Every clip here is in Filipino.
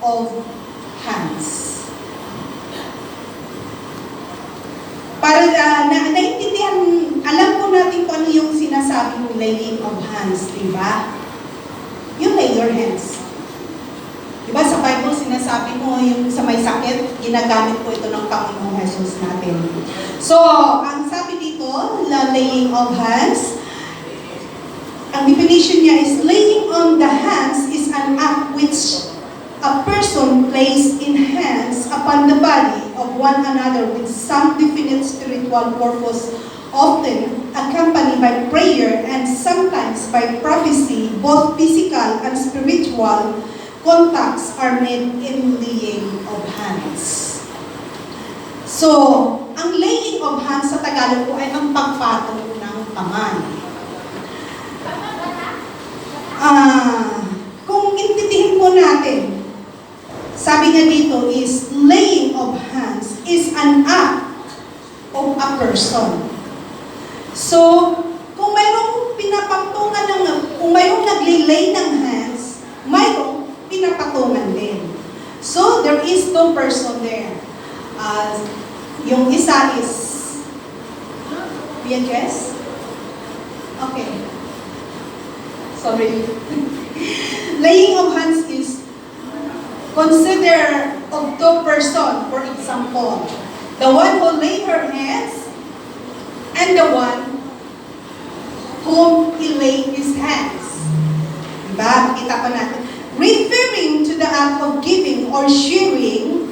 of hands. Para naintindihan, alam po natin kung ano yung sinasabing laying of hands, di ba? You lay your hands. Di ba sa Bible, sinasabi mo yung sa may sakit, ginagamit po ito ng Panginoong Jesus natin. So, ang sabi dito, laying of hands, ang definition niya is, laying on the hands is an act which a person places in hands upon the body of one another with some definite spiritual purpose, often accompanied by prayer and sometimes by prophecy. Both physical and spiritual contacts are made in laying of hands. So, ang laying of hands sa Tagalog po ay ang pagpatong ng kamay. Kung intindihin po natin, sabi nga dito is, laying of hands is an act of a person. So, kung mayroong kung mayroong naglilay ng hands, mayroong pinapatungan din. So, there is two person there. Yung isa is, Beatrice? Okay. Sorry. Laying of hands is consider of two person, for example, the one who lay her hands and the one whom he laid his hands. Diba? Kita pa natin. Referring to the act of giving or sharing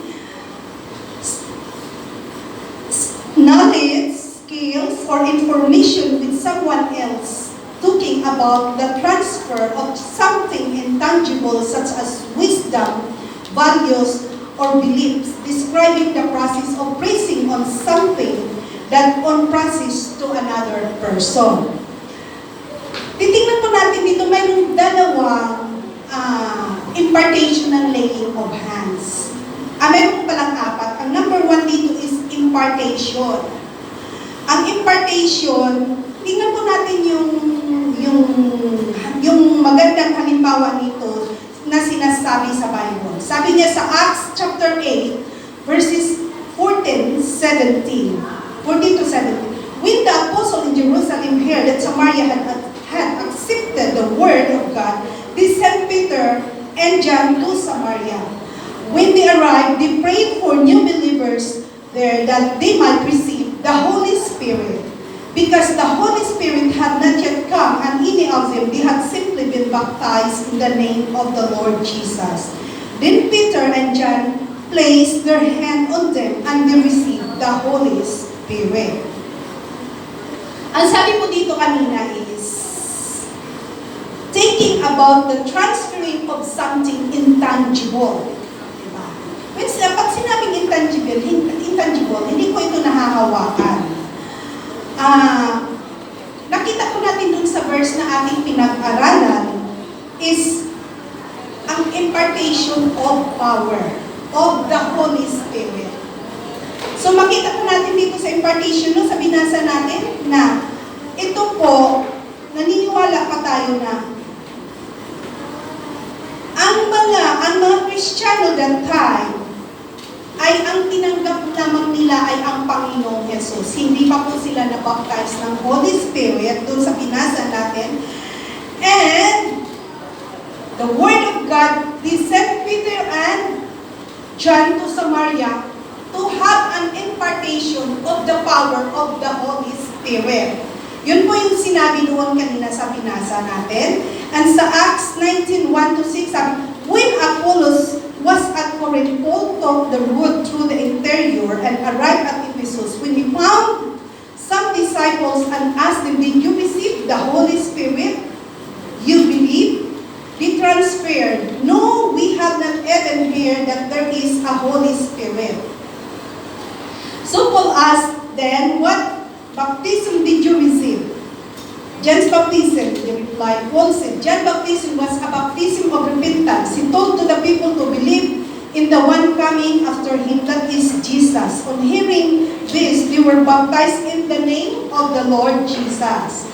knowledge, skills, or information with someone else, talking about the transfer of something intangible such as wisdom, values, or beliefs, describing the process of placing on something that on process to another person. Titingnan po natin dito, mayroong dalawang impartation and laying of hands. Mayroon palang apat. Ang number one dito is impartation. Ang impartation, tingnan po natin yung magandang halimbawa nito na sinasabi sa Bible. Sabi niya sa Acts chapter 8, verses 14 to 17. When the apostle in Jerusalem heard that Samaria had accepted the word of God, they sent Peter and John to Samaria. When they arrived, they prayed for new believers there that they might receive the Holy Spirit. Because the Holy Spirit had not yet come, and any of them, they had simply been baptized in the name of the Lord Jesus. Then Peter and John placed their hand on them, and they received the Holy Spirit. Ang sabi po dito kanina is, taking about the transferring of something intangible. Diba? Pag sinabing intangible, hindi ko ito nahahawakan. Nakita ko natin dun sa verse na ating pinag-aralan is ang impartation of power of the Holy Spirit. So makita ko natin dito sa impartation, no, sa binasa natin na ito po, naniniwala pa tayo na ang mga Kristiyano that time ay ang tinanggap lamang nila ay ang Panginoong Jesus. Hindi pa po sila na-baptize ng Holy Spirit doon sa binasa natin. And the Word of God, they sent Peter and John to Samaria to have an impartation of the power of the Holy Spirit. Yun po yung sinabi doon kanina sa binasa natin. And sa Acts 19:1-6, sabi, when Apollos was at Corinth, Paul took the road through the interior and arrived at Ephesus. When he found some disciples and asked them, did you receive the Holy Spirit? You believe? They transferred, no, we have not even heard that there is a Holy Spirit. So Paul asked then, what baptism did you receive? John's baptism, they replied. Paul said, John's baptism was a baptism of repentance. He told to the people to believe in the one coming after him, that is Jesus. On hearing this, they were baptized in the name of the Lord Jesus.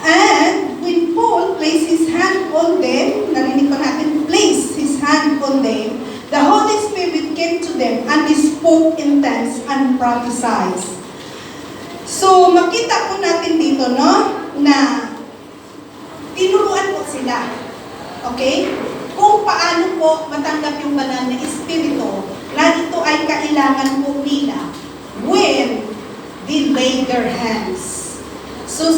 And when Paul placed his hand on them, narinig ko natin, placed his hand on them, the Holy came to them, and they spoke in tongues and prophesied. So, makita po natin dito, no, na tinuruan po sila. Okay? Kung paano po matanggap yung banal na espiritu, na ito ay kailangan po nila when they lay their hands. So,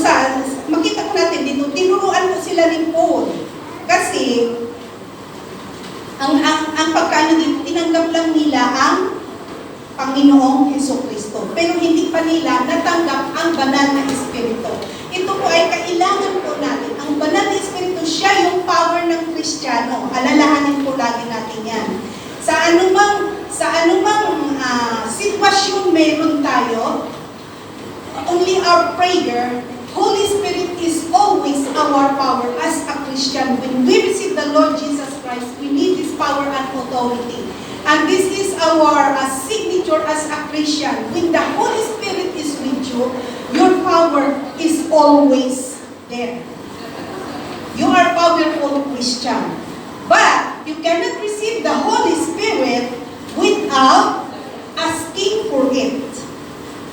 makita po natin dito, tinuruan po sila ni Paul. Kasi, ang pagkano dito, tinanggap lang nila ang Panginoong Hesukristo. Pero hindi pa nila natanggap ang banal na espiritu. Ito po ay kailangan po natin. Ang banal na espiritu, siya yung power ng Kristiyano. Alalahanin po lagi natin yan. Sa anumang sitwasyon meron tayo, only our prayer, Holy Spirit is always our power as a Christian. When we receive the Lord Jesus Christ, we need His power and authority. And this is our signature as a Christian. When the Holy Spirit is with you, your power is always there. You are powerful Christian. But you cannot receive the Holy Spirit without asking for it.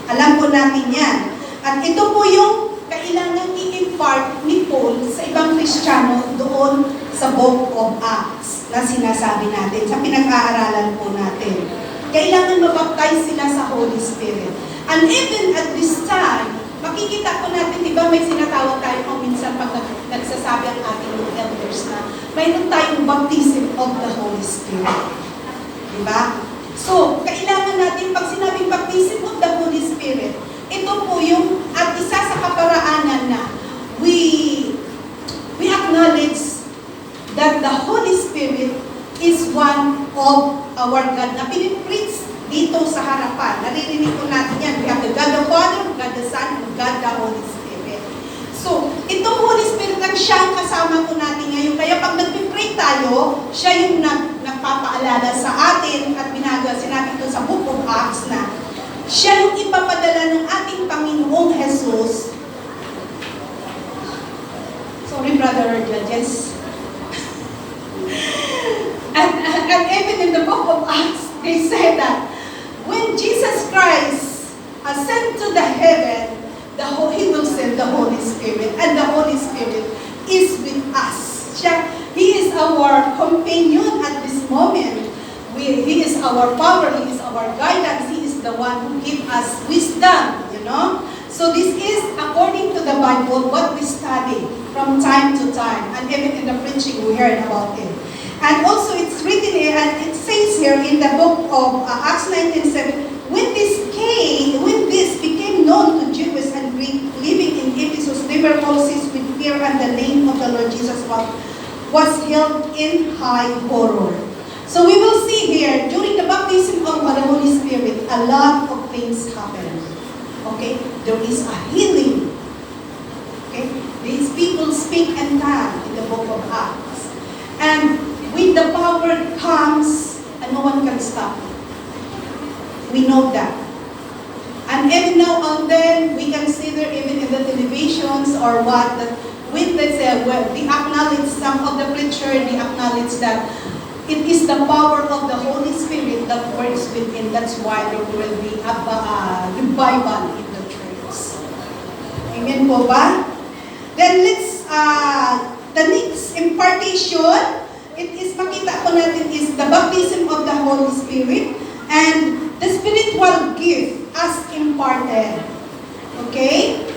Alam po natin yan. At ito po yung kailangan i-impart ni Paul sa ibang Kristiyano doon sa Book of Acts na sinasabi natin, sa pinag-aaralan po natin. Kailangan mabaptize sila sa Holy Spirit. And even at this time, makikita po natin, di ba may sinatawag tayo kung minsan pag nagsasabi ang ating elders na mayroon tayong baptism of the Holy Spirit. Di ba? So, kailangan natin, pag sinabing baptism of the Holy Spirit, ito po yung, at isa sa kaparaanan na we acknowledge that the Holy Spirit is one of our God na pinipreach dito sa harapan. Naririnig po natin yan. We have the God the Father, God the Son, and God the Holy Spirit. So, itong Holy Spirit lang siya ang kasama po natin ngayon. Kaya pag nagpipray tayo, siya yung nagpapaalala sa atin at sinabi ito sa Book of Acts na siya yung ipapadala ng ating Panginoong Jesus. Sorry, Brother Judges. And even in the Book of Acts, they say that when Jesus Christ ascended to the heaven, He will send the Holy Spirit, and the Holy Spirit is with us. He is our companion at this moment. He is our power, He is our guidance, He is the one who gives us wisdom, you know. So this is according to the Bible, what we study from time to time, and even in the preaching we heard about it. And also it's written here, and it says here in the book of Acts 19:7, when this became known to Jews and Greeks living in Ephesus, they were all seized with fear, and the name of the Lord Jesus was held in high horror. So we will see here, during the baptism of the Holy Spirit, a lot of things happen. Okay? There is a healing. Okay? These people speak in tongues in the book of Acts. And when the power comes, no one can stop it. We know that. And every now and then, we consider even in the televisions or what, that when they acknowledge some of the preacher, they acknowledge that it is the power of the Holy Spirit that works within. That's why there will be a revival in the church. Amen po ba? Then let's, the next impartation, it is makita po natin is the baptism of the Holy Spirit and the spiritual gift as imparted. Okay?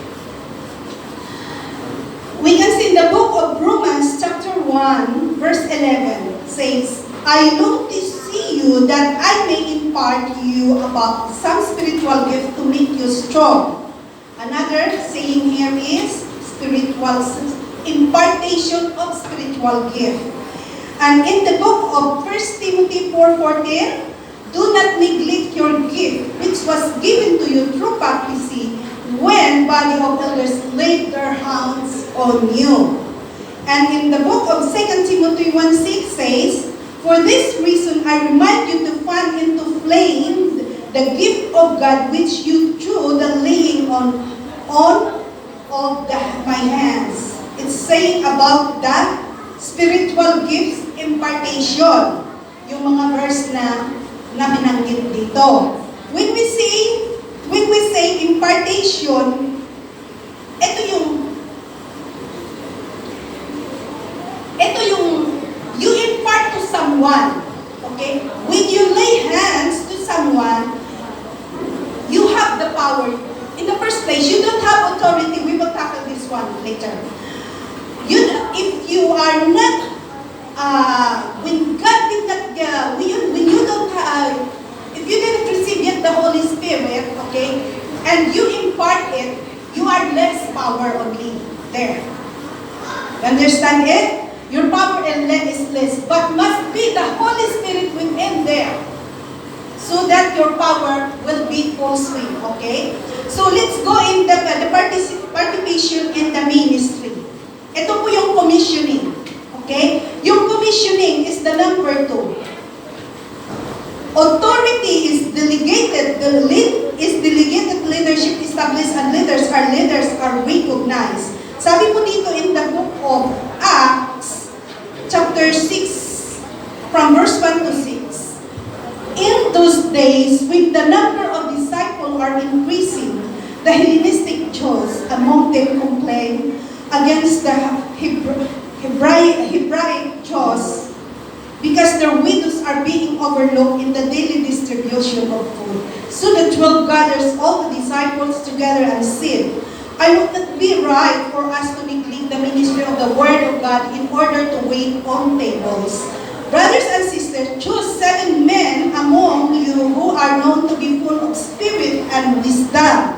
We can see in the book of Romans chapter 1 verse 11 says, I long to see you that I may impart you about some spiritual gift to make you strong. Another saying here is spiritual impartation of spiritual gift. And in the book of 1 Timothy 4:14, do not neglect your gift, which was given to you through prophecy, when body of elders laid their hands on you. And in the book of 2 Timothy 1:6 says, for this reason I remind you to fan into flame the gift of God which you through the laying on of my hands. It's saying about that spiritual gifts impartation. Yung mga verse na na binanggit dito. When we say impartation, ito yung you impart to someone. Okay? When you lay hands to someone, you have the power. In the first place, you don't have authority. We will tackle this one later. If you are not, when God did not, when you don't have, if you didn't receive yet the Holy Spirit, okay, and you impart it, you are less power only there. Understand it? Your power is less, but must be the Holy Spirit within there, so that your power will be full swing. Okay? So let's go in the participation in the ministry. Ito po yung commissioning. Okay? Yung commissioning is the number 2. Authority is delegated. Delegated leadership established, and leaders are recognized. Sabi po dito in the book of Acts, chapter 6, from verse 1 to 6. In those days, when the number of disciples are increasing, the Hellenistic Jews among them complained against the Hebraic Jews because their widows are being overlooked in the daily distribution of food. So the 12 gathers all the disciples together and said, I would not be right for us to neglect the ministry of the Word of God in order to wait on tables. Brothers and sisters, choose 7 men among you who are known to be full of spirit and wisdom.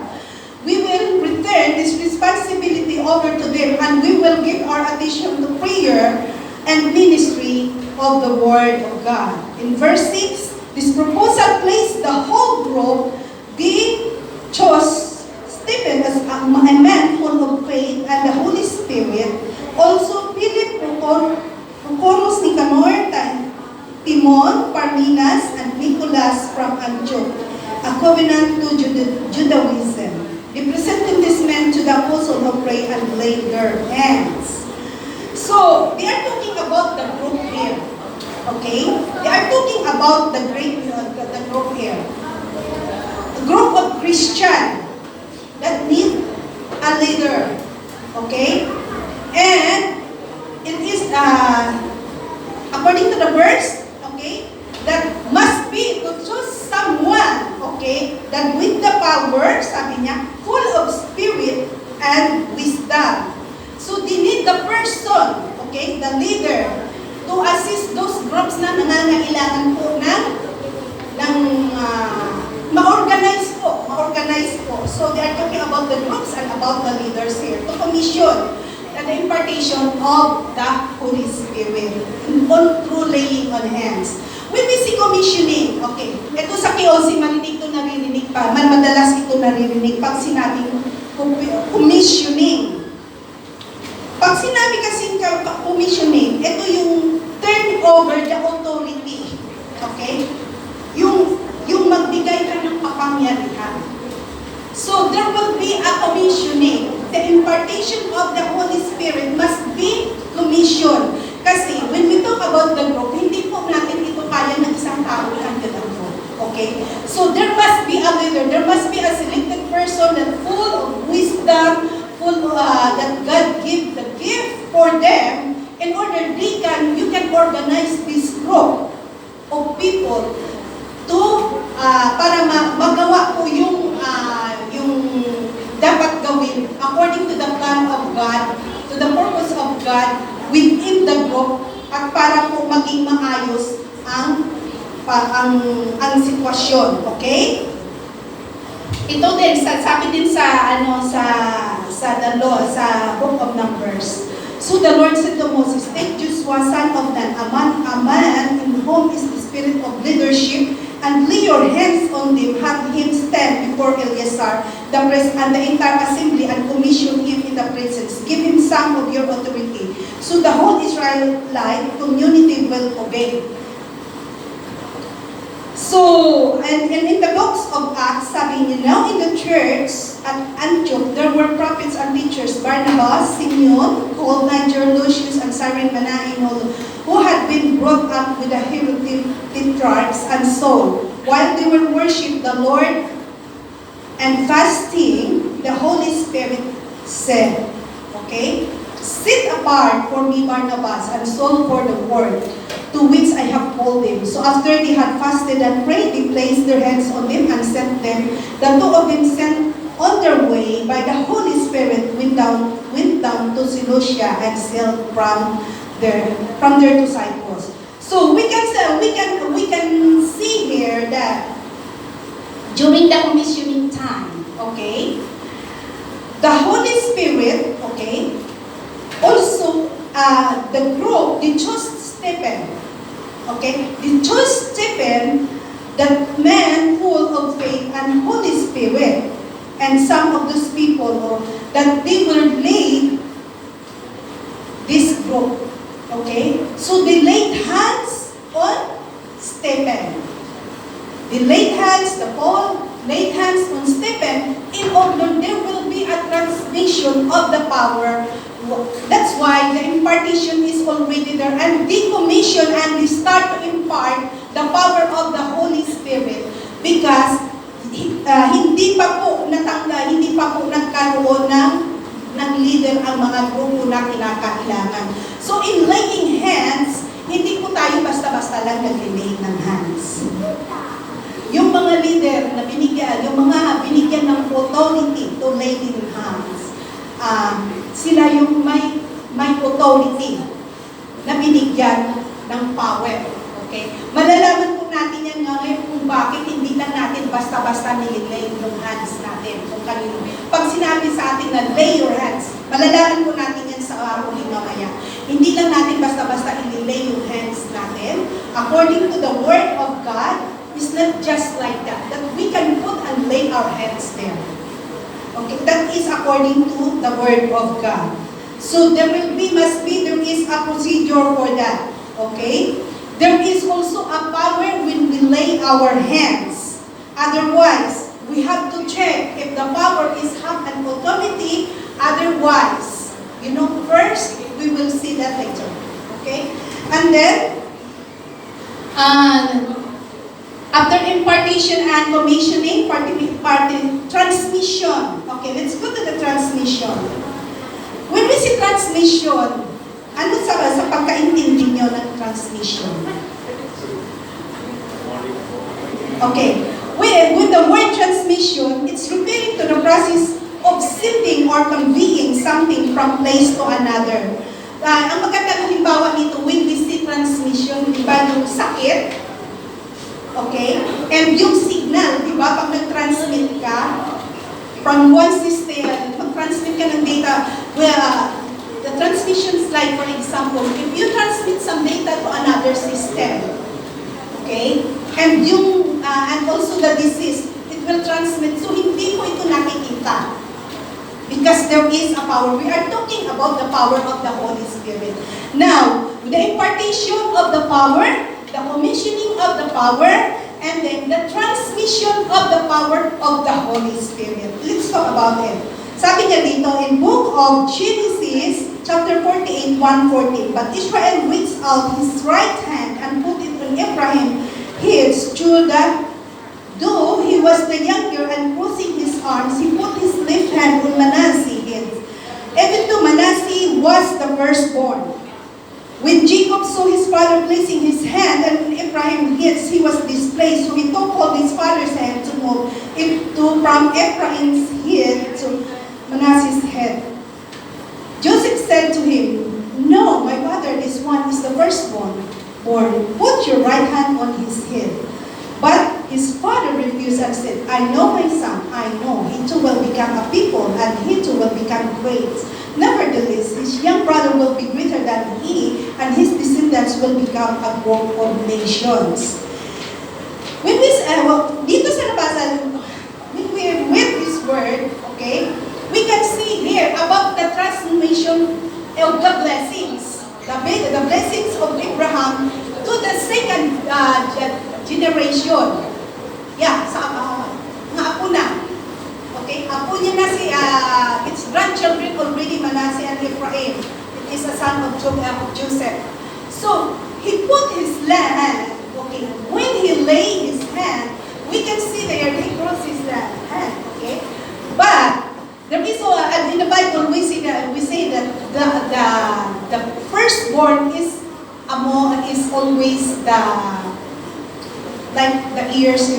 We will return this responsibility over to them, and we will give our attention to prayer and ministry of the Word of God. In verse 6, this proposal placed the whole group, being chose Stephen as a man full of faith and the Holy Spirit, also Philip, Prochorus, Nicanor, Timon, Parmenas, and Nicholas from Antioch, a covenant to Judaism. They presented these men to the apostle who prayed and laid their hands. So, they are talking about the group here. Okay? They are talking about the group here. A group of Christians that need a leader. Okay? And it is, according to the verse, okay, that must be to choose someone, okay, that with the power, sabi niya, full of spirit and wisdom. So they need the person, okay, the leader, to assist those groups na nangangailangan po ng ma-organize po. So they are talking about the groups and about the leaders here to commission and the impartation of the Holy Spirit on through laying on hands. When we see commissioning, okay, ito sa KOC, naririnig pa, madalas ito naririnig pag sinabing commissioning. Pag sinabi kasi commissioning, ito yung turn over the authority. Okay? Yung magbigay ka ng kapangyarihan. So there will be a commissioning. The impartation of the Holy Spirit must be commissioned. Kasi when we talk about the group, hindi po natin ito kaya ng isang tao i-handle ang group. Okay? So there must be a leader. There must be a selected person that full of wisdom, that God give the gift for them in order you can organize this group of people to para magawa po yung dapat gawin according to the plan of God, to the purpose of God within the group, at para po maging maayos ang sitwasyon. Okay? Ito din sabi din sa the law, sa book of Numbers. So the Lord said to Moses, take Joshua, son of Nun, a man in whom is the spirit of leadership, and lay your hands on him, have him stand before Eleazar, the priest, and the entire assembly, and commission him in the presence. Give him some of your authority, so the whole Israelite community will obey. So, and in the books of Acts, sabi niyo, now in the church at Antioch, there were prophets and teachers, Barnabas, Simeon, called Niger, Lucius, and Cyrene, Manaen, who had been brought up with the Tetrarchs and so, while they were worshiping the Lord and fasting, the Holy Spirit said, okay, "Set apart for me Barnabas and Saul for the work to which I have called them." So after they had fasted and prayed, they placed their hands on them and sent them. The two of them sent on their way by the Holy Spirit went down to Seleucia and sailed from there to Cyprus. So we can see here that during the commissioning time, okay, the Holy Spirit, okay, also the group, they chose Stephen, okay, they chose Stephen, that man full of faith and Holy Spirit, and some of those people that they will lead this group, okay, so they laid hands on Stephen. They laid hands, Paul laid hands on Stephen in order there will be a transmission of the power. That's why the impartation is already there, and they commission and they start to impart the power of the Holy Spirit because hindi pa po nagkaroon ng leader ang mga grupo na kinakailangan. So in laying hands, hindi po tayo basta-basta lang nag-lay ng hands. Yung mga leader na binigyan ng authority to lay in hands, sila yung may authority na binigyan ng power. Okay? Malalaman po natin yan ngayon kung bakit hindi lang natin basta-basta nililay yung hands natin kung kanino. Pag sinabi sa atin na lay your hands, malalaman po natin yan sa huling mamaya. Hindi lang natin basta-basta ililay yung hands natin. According to the Word of God, it's not just like that we can put and lay our hands there. Okay, that is according to the Word of God. So there is a procedure for that. Okay? There is also a power when we lay our hands. Otherwise, we have to check if the power is have an authority. Otherwise, first, we will see that later. Okay? And then, after impartation and commissioning, transmission. Okay, let's go to the transmission. When we say transmission, ano sa pagkaintindi nyo ng transmission? Okay, with the word transmission, it's referring to the process of sending or conveying something from place to another. Ang magandang halimbawa nito, when we see transmission, di ba yung sakit? Okay? And yung signal, di ba? Pag nag-transmit ka from one system, mag-transmit ka ng data, the transmission is like, for example, if you transmit some data to another system, okay? And and also the disease, it will transmit. So, hindi mo ito nakikita. Because there is a power. We are talking about the power of the Holy Spirit. Now, the impartation of the power, the commissioning of the power, and then the transmission of the power of the Holy Spirit. Let's talk about it. Sabi niya dito in book of Genesis, chapter 48, 1:14, "But Israel reached out his right hand and put it on Ephraim, his shoulder. Though he was the younger and crossing his arms, he put his left hand on Manasseh, his. Even though Manasseh was the firstborn. When Jacob saw his father placing his hand on Ephraim his, he was displeased. So he took hold his father's hand to move it from Ephraim's head to Manasseh's head. Joseph said to him, 'No, my father, this one is the firstborn. Put your right hand on his head.' But his father refused and said, 'I know my son, I know. He too will become a people, and he too will become great. Nevertheless, his young brother will be greater than he, and his descendants will become a group of nations.'" When this, dito sa nabasa, when we read this word, okay, we can see here about the transmission of the blessings. The blessings of Abraham to the second generation. Yeah, sa mga apo na. Okay, apo niya na its grandchildren already, Manasseh and Ephraim. It is a son of Joseph. So, he put his hand, okay, when he lay his hand, we can see there, he crossed his hand, okay? But, there is in the Bible, we say that the firstborn is always like the ears,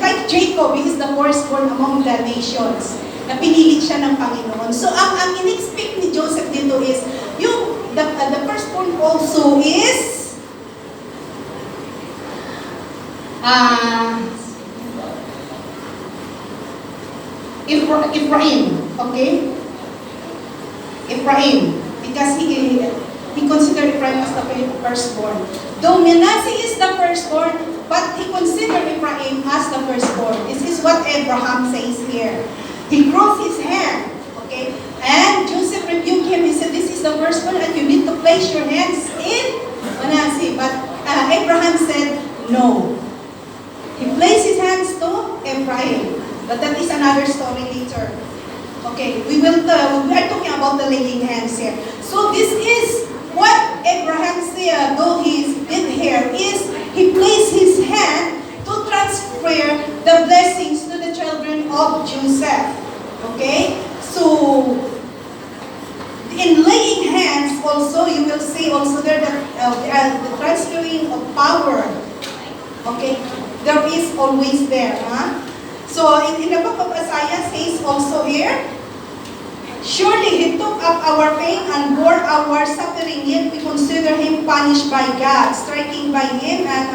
like Jacob, he is the firstborn among the nations, na pinili siya ng Panginoon. So, ang in-expect ni Joseph dito is, the firstborn also is, Ephraim, okay? Ephraim, because he considered Ephraim as the firstborn. Though Manasseh is the firstborn, but he considered Ephraim as the firstborn. This is what Abraham says here. He crossed his hand, okay? And Joseph rebuked him. He said, this is the firstborn and you need to place your hands in Manasseh. But Abraham said, no. He placed his hands to Ephraim. But that is another story later. Okay, we are talking about the laying hands here. So this is what Abraham said, though he did here, is he placed his hand to transfer the blessings to the children of Joseph. Okay? So, in laying hands also, you will see also there that the transferring of power. Okay? There is always there. Huh? So, in the book of Isaiah says also here, surely he took up our pain and bore our suffering, yet we consider him punished by God, striking by him and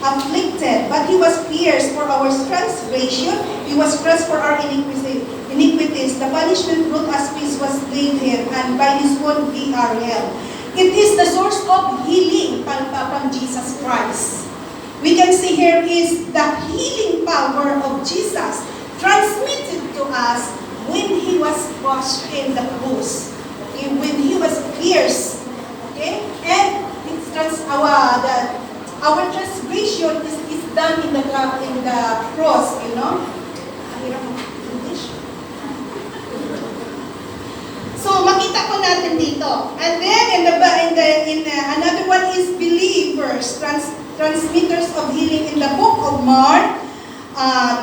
afflicted. But he was pierced for our transgression, he was crushed for our iniquities. The punishment brought us peace was laid him, and by his wound we are healed. It is the source of healing from Jesus Christ. We can see here is the healing power of Jesus transmitted to us when he was crushed in the cross, okay? When he was pierced, okay? And our transgression is done in the cross, So makita ko natin dito. And then in another one is believers, transmitters of healing in the book of Mark.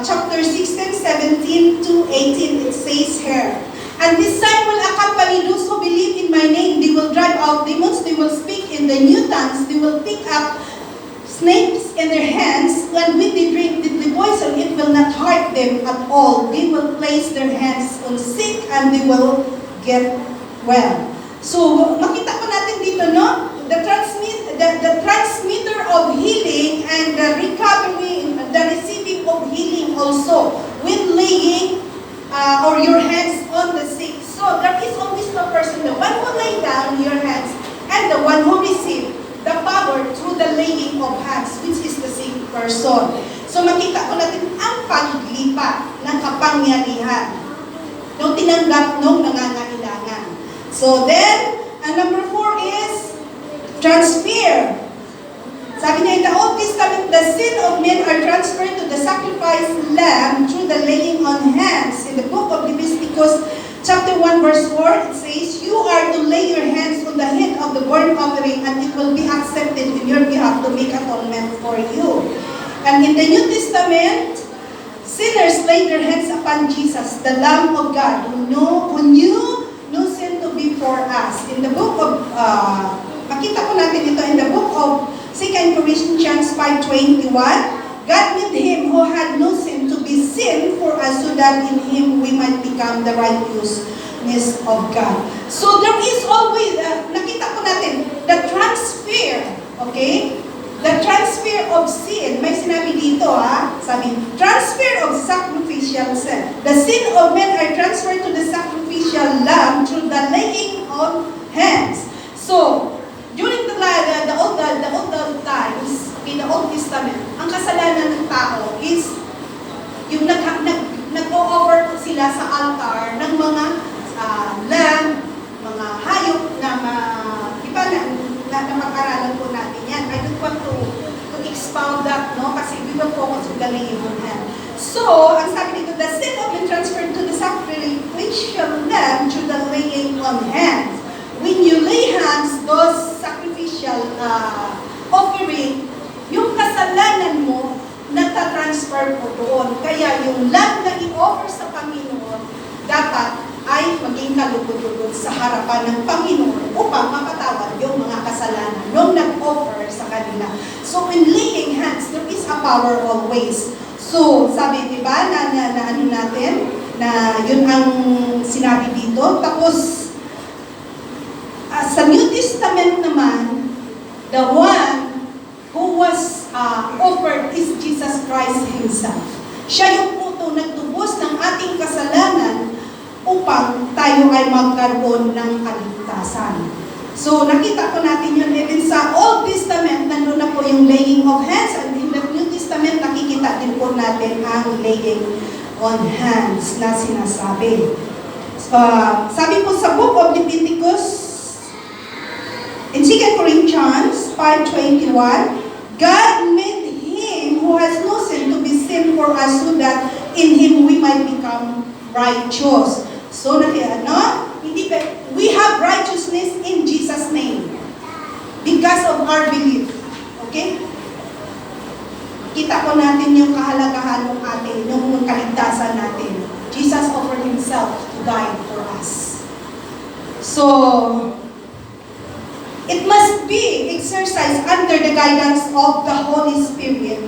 Chapter 16, 17 to 18, it says here, and this sign will accompany those who believe in my name. They will drive out demons, they will speak in the new tongues, they will pick up snakes in their hands, and when they drink the poison, it will not hurt them at all. They will place their hands on sick and they will get well. So, makita ko natin dito, no? The transmitter of healing and the recovery, the receiving of healing also when laying or your hands on the sick. So there is always the person, the one who lay down your hands and the one who receive the power through the laying of hands, which is the sick person. So makita ko natin ang paglipat ng kapangyarihan nung tinanggap nung nangangailangan. So then, number 4 is transfer. Sabi niya, in the Old Testament, the sin of men are transferred to the sacrificed lamb through the laying on hands. In the book of Leviticus, chapter 1, verse 4, it says, you are to lay your hands on the head of the burnt offering, and it will be accepted in your behalf to make atonement for you. And in the New Testament, sinners laid their hands upon Jesus, the Lamb of God, who knew no sin to be for us. In the book of makita ko natin ito in the book of 2 Corinthians 5:21, God made him who had no sin to be sin for us, so that in him we might become the righteousness of God. So there is always, nakita ko natin, the transfer, okay? The transfer of sin, may sinabi dito sabi, transfer of sacrificial sin. The sin of men are transferred to the sacrificial lamb through the laying on hands. So, during the old times, in the Old Testament, ang kasalanan ng tao is yung nag-o-offer sila sa altar ng mga lamb, mga hayop na iba na mag-aralan po natin yan. I don't want to expound that, no? Kasi we will focus on the laying on hand. So, ang sabi dito, the sin of men transferred to the sacrificial lamb through the laying on hands. When you lay hands, those sacrificial transfer po doon. Kaya yung love na i-offer sa Panginoon, dapat ay maging kalugod-lugod sa harapan ng Panginoon upang mapatawad yung mga kasalanan nung nag-offer sa kanila. So, in laying hands, there is a power always. So, sabi, di ba, na ano natin, na yun ang sinabi dito. Tapos, sa New Testament naman, the one who was offered is Jesus Christ Himself. Siya yung puto nagtubos ng ating kasalanan upang tayo ay magkaroon ng kaligtasan. So, nakita ko natin yun even sa Old Testament, nandun na po yung laying of hands, and in the New Testament, nakikita din po natin ang laying on hands na sinasabi. Sabi po sa book of Leviticus, in 2 Corinthians 5:21, God made Him who has no sin to be sin for us so that in Him we might become righteous. So, we have righteousness in Jesus' name because of our belief. Okay? Kita ko natin yung kahalagahan ng atin, yung kaligtasan natin. Jesus offered Himself to die for us. So, it must be exercised under the guidance of the Holy Spirit.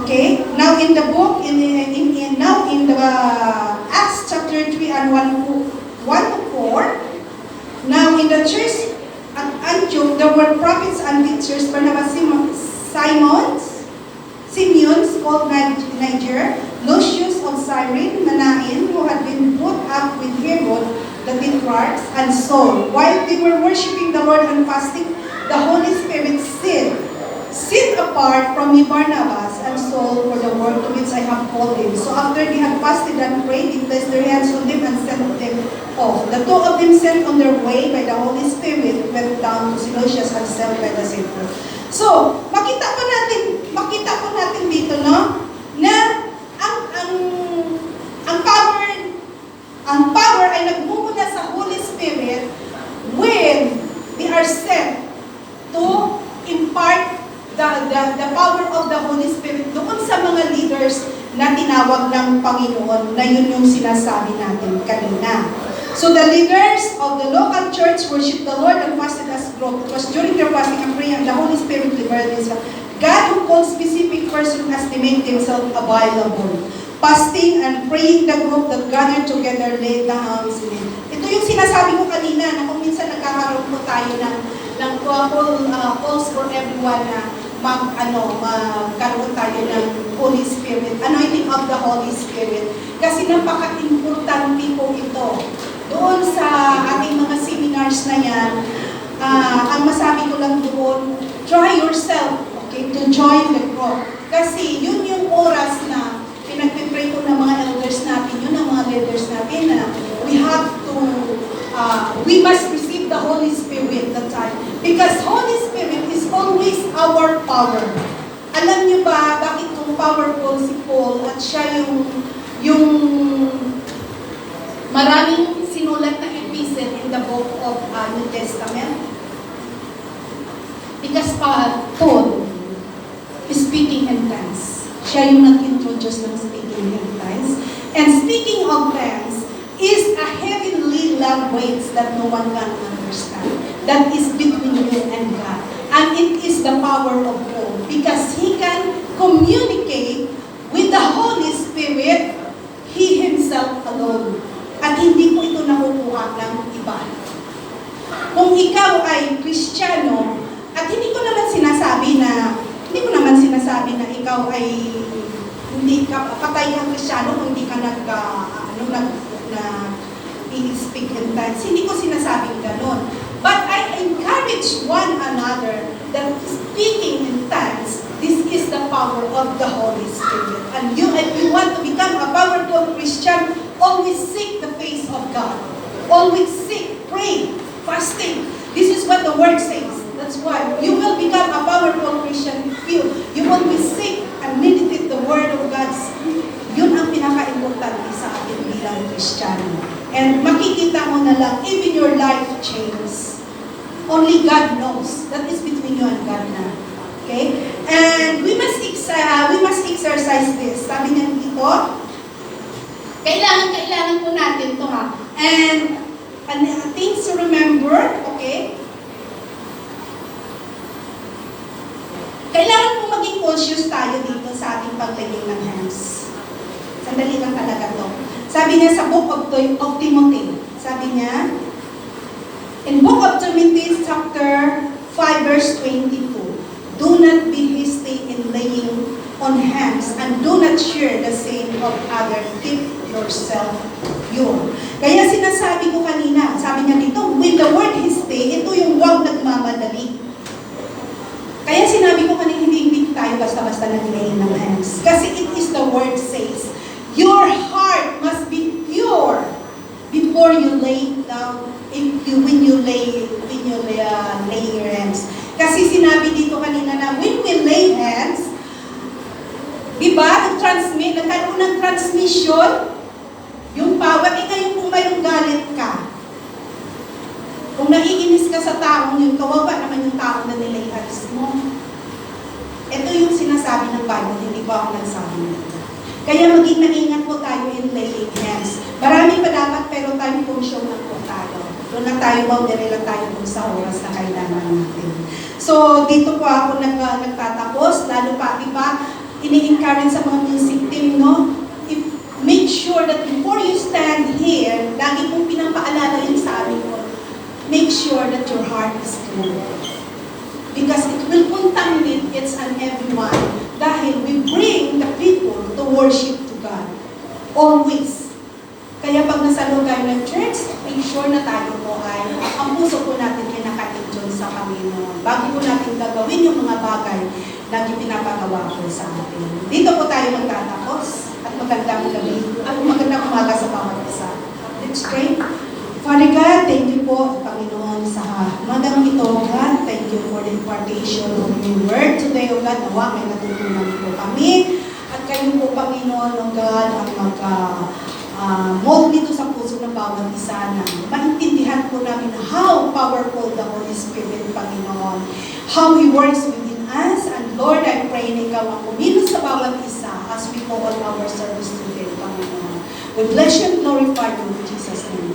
Okay? Now in the book, in the Acts chapter 3 and 1 to 4, now in the church at Antioch, there were prophets and teachers, Barnabas, Simeon, called Niger, Lucius of Cyrene, Manaen, who had been brought up with Herod, the Tetrarchs, and Saul. While they were worshiping the Lord and fasting, the Holy Spirit set apart from me Barnabas and Saul for the work to which I have called them. So after they had fasted and prayed, they placed their hands on them and sent them off. The two of them sent on their way by the Holy Spirit went down to Seleucia and settled by the Cyprus. So, makita po natin dito, no, na ang power ay nagmumula sa Holy Spirit when we are sent to impart the power of the Holy Spirit doon sa mga leaders na tinawag ng Panginoon, na yun yung sinasabi natin kanina. So the leaders of the local church worshiped the Lord and fasted as group. It was during their fasting and praying the Holy Spirit liberated Israel. God who called specific person as they made themselves available. Fasting and praying the group that gathered together laid the hands in it. Ito yung sinasabi ko kanina na kung minsan nagkakaroon po tayo ng calls for everyone na magkaroon tayo ng Holy Spirit, anointing of the Holy Spirit. Kasi napaka-importante po ito. Doon sa ating mga seminars na yan, ang masabi ko lang doon, try yourself, okay, to join the group. Kasi yun yung oras na pinagpipray ko ng mga elders natin, yun ang mga leaders natin na we must receive the Holy Spirit that time. Because Holy Spirit is always our power. Alam niyo ba bakit yung powerful si Paul at siya yung maraming sinulat na epistle in the book of New Testament? Because Paul is speaking in tongues. Siya yung nag-introduce ng speaking in tongues. And speaking of tongues is a heavenly language that no one can understand. That is between you and God. And it is the power of Paul because he can communicate with the Holy Spirit, he himself alone. At hindi po ito nakukuha ng iba. Kung ikaw ay Kristiyano, at hindi ko naman sinasabi na ikaw ay hindi ka patay kang Kristiyano kung hindi ka i-speak in tongues. Hindi ko sinasabing ganon. But I encourage one another that speaking in tongues, this is the power of the Holy Spirit. And if you want to become a powerful Christian, always seek the face of God. Always seek, pray, fasting. This is what the Word says. That's why you will become a powerful Christian if you always seek and meditate the Word of God. Yun ang pinaka-importante sa atin bilang Kristiyano. And makikita mo na lang, even your life changes. Only God knows. That is between you and God na. Okay? And we must exercise And things to remember, okay? Kailangan po maging conscious tayo dito sa ating paglagay ng hands. Sandali lang talaga to. Sabi niya sa Book of Timothy, sabi niya, in Book of Timothy chapter 5 verse 22, do not be hasty in laying on hands and do not share the same of others. Keep yourself pure. Kaya sinasabi ko kanina, sabi niya dito, with the word hasty, ito yung huwag nagmamadali. Kaya sinabi ko kanina, hindi tayo basta-basta nag-laying ng hands. Kasi it is the word says, your heart must be pure before you lay down, when you lay your hands. Kasi sinabi dito kanina na when we lay hands, diba, nagkaroon ng transmission, yung power, ngayon kung mayroong galit ka, kung naiinis ka sa taong yun, kawawa naman yung taong na nilay hands mo. Ito yung sinasabi ng Bible, hindi ko ako nagsabi nito. Kaya maging maingat po tayo in laying hands. Marami pa dapat, pero time function lang po tayo. Doon na tayo, boundary lang tayo kung sa oras na kailangan natin. So, dito po ako nagtatapos, lalo pa, diba, ini-encourage sa mga music team, no? Make sure that before you stand here, lagi kong pinapaalala yun sa amin ko, make sure that your heart is clear. Because it will contaminate each and everyone. Dahil we bring the people to worship to God. Always. Kaya pag nasa loob tayo ng church, make sure na tayo po ay, ang puso po natin kinaka-enjoy sa Panginoon. Bago po natin gagawin yung mga bagay na pinapagawa ko sa atin. Dito po tayo magtatapos. At magandang gabi. At magandang umaga sa bawat isa. Let's pray. Father God, thank you po, Panginoon, sa magang ito, God. Thank you for the impartation of your word today, O God. Nawa, may natutunan po kami. At kayo po, Panginoon, O God, ang mold nito sa puso ng bawat isa na maintindihan po namin how powerful the Holy Spirit, Panginoon. How He works within us. And Lord, I pray na ikaw ang kumilos sa bawat isa as we go on our service today, Panginoon. We bless you and glorify you in Jesus' name.